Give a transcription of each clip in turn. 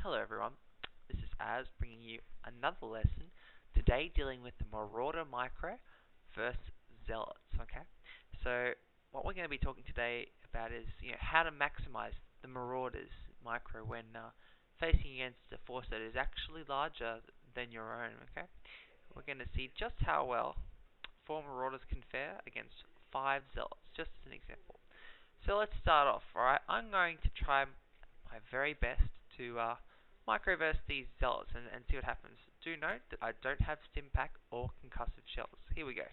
Hello everyone, this is Az bringing you another lesson, today dealing with the Marauder micro versus Zealots, okay? So what we're going to be talking today about is how to maximize the Marauders micro when facing against a force that is actually larger than your own, okay? We're going to see just how well 4 Marauders can fare against 5 Zealots, just as an example. So let's start off, alright? I'm going to try my very best to microverse these Zealots and see what happens. Do note that I don't have stim pack or concussive shells. Here we go.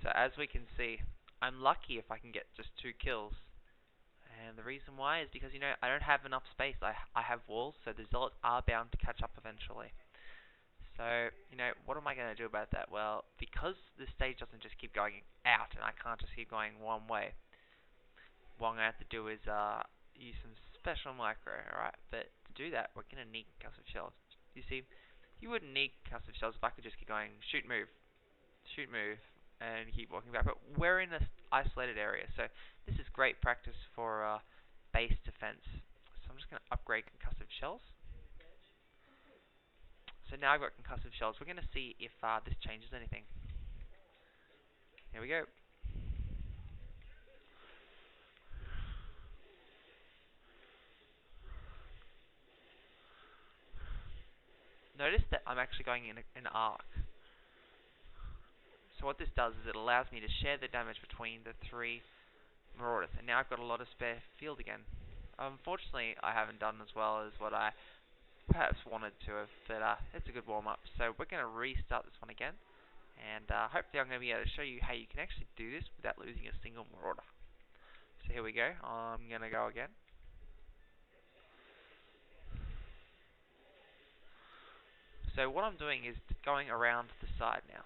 So as we can see, I'm lucky if I can get just 2 kills. And the reason why is because, I don't have enough space. I have walls, so the Zealots are bound to catch up eventually. So, what am I going to do about that? Well, because this stage doesn't just keep going out, and I can't just keep going one way, what I'm going to have to do is use some special micro, alright? But to do that, we're going to need concussive shells. You see, you wouldn't need concussive shells if I could just keep going shoot, move, and keep walking back. But we're in an isolated area, so this is great practice for base defense. So I'm just going to upgrade concussive shells. So now I've got concussive shells. We're going to see if this changes anything. Here we go. Notice that I'm actually going in an arc. So what this does is it allows me to share the damage between the 3 Marauders. And now I've got a lot of spare field again. Unfortunately, I haven't done as well as what I perhaps wanted to have, but it's a good warm-up. So we're going to restart this one again. And hopefully I'm going to be able to show you how you can actually do this without losing a single Marauder. So here we go. I'm going to go again. So what I'm doing is going around the side now.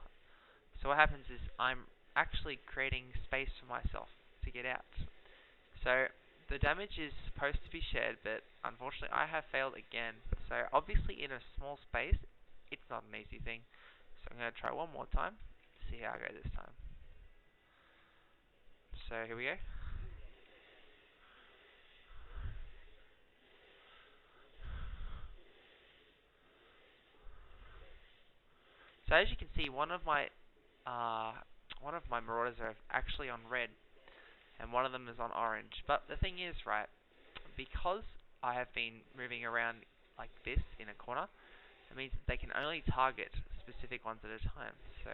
So what happens is I'm actually creating space for myself to get out. So the damage is supposed to be shared, but unfortunately I have failed again. So obviously in a small space, it's not an easy thing. So I'm going to try one more time, see how I go this time. So here we go. So as you can see, one of my Marauders are actually on red, and one of them is on orange. But the thing is, right, because I have been moving around like this in a corner, it means that they can only target specific ones at a time. So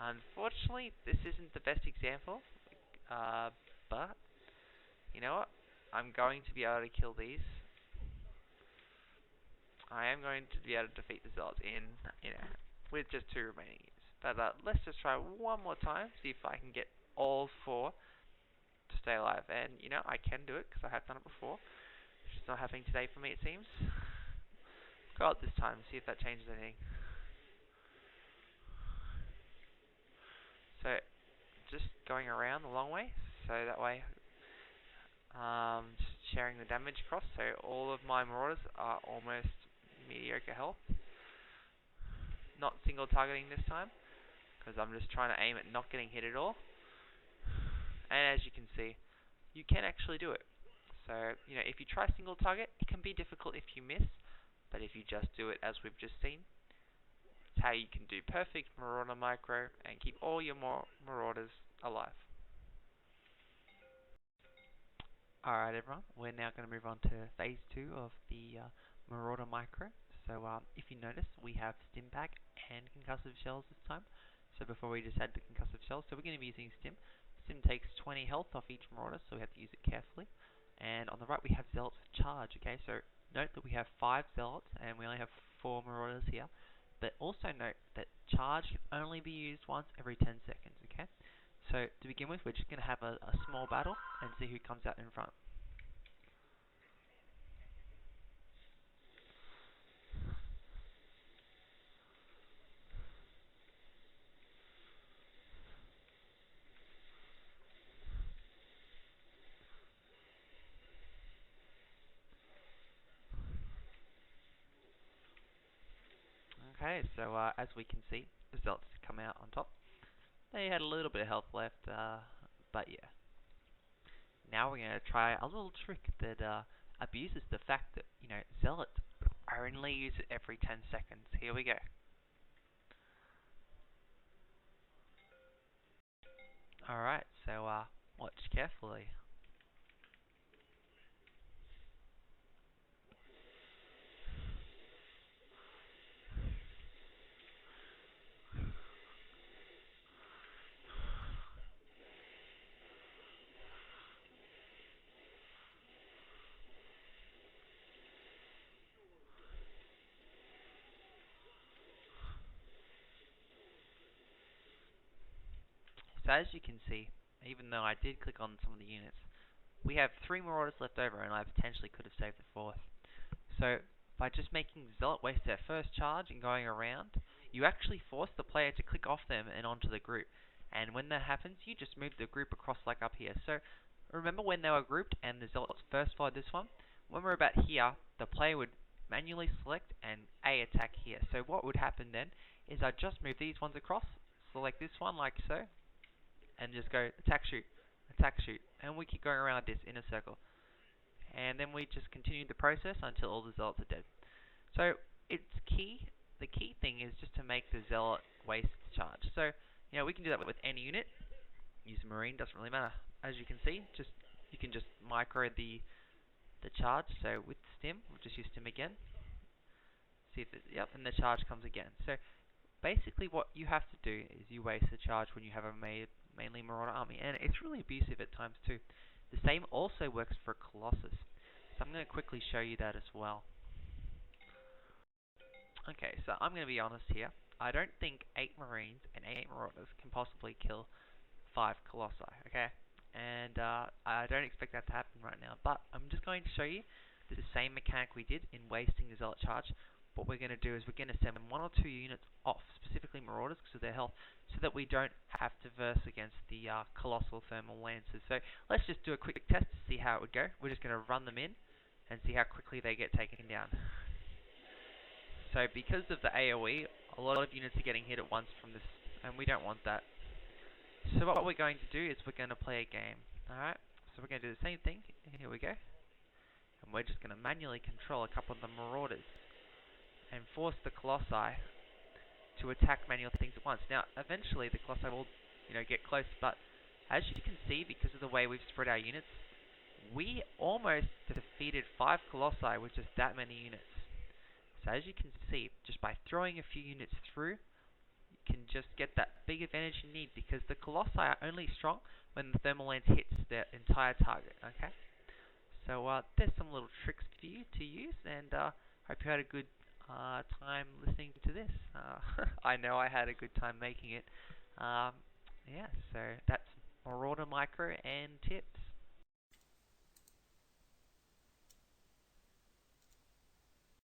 unfortunately, this isn't the best example, but you know what? I'm going to be able to kill these. I am going to be able to defeat the Zealots with just 2 remaining units. But let's just try one more time, see if I can get all 4 to stay alive. And I can do it because I have done it before. It's just not happening today for me, it seems. Go out this time, see if that changes anything. So just going around the long way, so that way just sharing the damage across. So all of my Marauders are almost mediocre health. Not single targeting this time, because I'm just trying to aim at not getting hit at all. And as you can see, you can actually do it. So, if you try single target, it can be difficult if you miss, but if you just do it as we've just seen, it's how you can do perfect Marauder micro and keep all your Marauders alive. Alright everyone, we're now going to move on to phase 2 of the Marauder micro. So if you notice, we have stim pack and concussive shells this time. So before we just had the concussive shells, so we're going to be using stim. Stim takes 20 health off each Marauder, so we have to use it carefully. And on the right we have Zealots charge, okay? So note that we have 5 Zealots and we only have 4 Marauders here. But also note that charge can only be used once every 10 seconds, okay? So to begin with, we're just going to have a small battle and see who comes out in front. Okay, so as we can see, the Zealots come out on top. They had a little bit of health left, but yeah. Now we're going to try a little trick that abuses the fact that, Zealots only use it every 10 seconds. Here we go. Alright, so watch carefully. So as you can see, even though I did click on some of the units, we have 3 Marauders left over, and I potentially could have saved the 4th. So by just making Zealot waste their first charge and going around, you actually force the player to click off them and onto the group. And when that happens, you just move the group across like up here. So remember when they were grouped and the Zealots first followed this one? When we're about here, the player would manually select and A attack here. So what would happen then is I'd just move these ones across, select this one like so, and just go attack shoot, and we keep going around this in a circle. And then we just continue the process until all the Zealots are dead. So it's key. The key thing is just to make the Zealot waste its charge. So we can do that with any unit. Use a Marine, doesn't really matter. As you can see, you can just micro the charge. So with Stim, we'll just use Stim again. See if and the charge comes again. So basically what you have to do is you waste the charge when you have a mainly Marauder army, and it's really abusive at times too. The same also works for Colossus, so I'm going to quickly show you that as well. Okay, so I'm going to be honest here. I don't think 8 Marines and 8 Marauders can possibly kill 5 Colossi, okay? And I don't expect that to happen right now, but I'm just going to show you the same mechanic we did in wasting the Zealot charge. What we're going to do is we're going to send 1 or 2 units off, specifically Marauders because of their health, so that we don't have to verse against the Colossal Thermal Lancers. So let's just do a quick test to see how it would go. We're just going to run them in and see how quickly they get taken down. So because of the AoE, a lot of units are getting hit at once from this, and we don't want that. So what we're going to do is we're going to play a game. Alright, so we're going to do the same thing. Here we go. And we're just going to manually control a couple of the Marauders and force the Colossi to attack manual things at once. Now, eventually the Colossi will, get close, but as you can see, because of the way we've spread our units, we almost defeated 5 Colossi with just that many units. So as you can see, just by throwing a few units through, you can just get that big advantage you need, because the Colossi are only strong when the Thermal Lance hits their entire target, okay? So there's some little tricks for you to use, and hope you had a good time listening to this. I know I had a good time making it. Yeah, so that's Marauder Micro and Tips.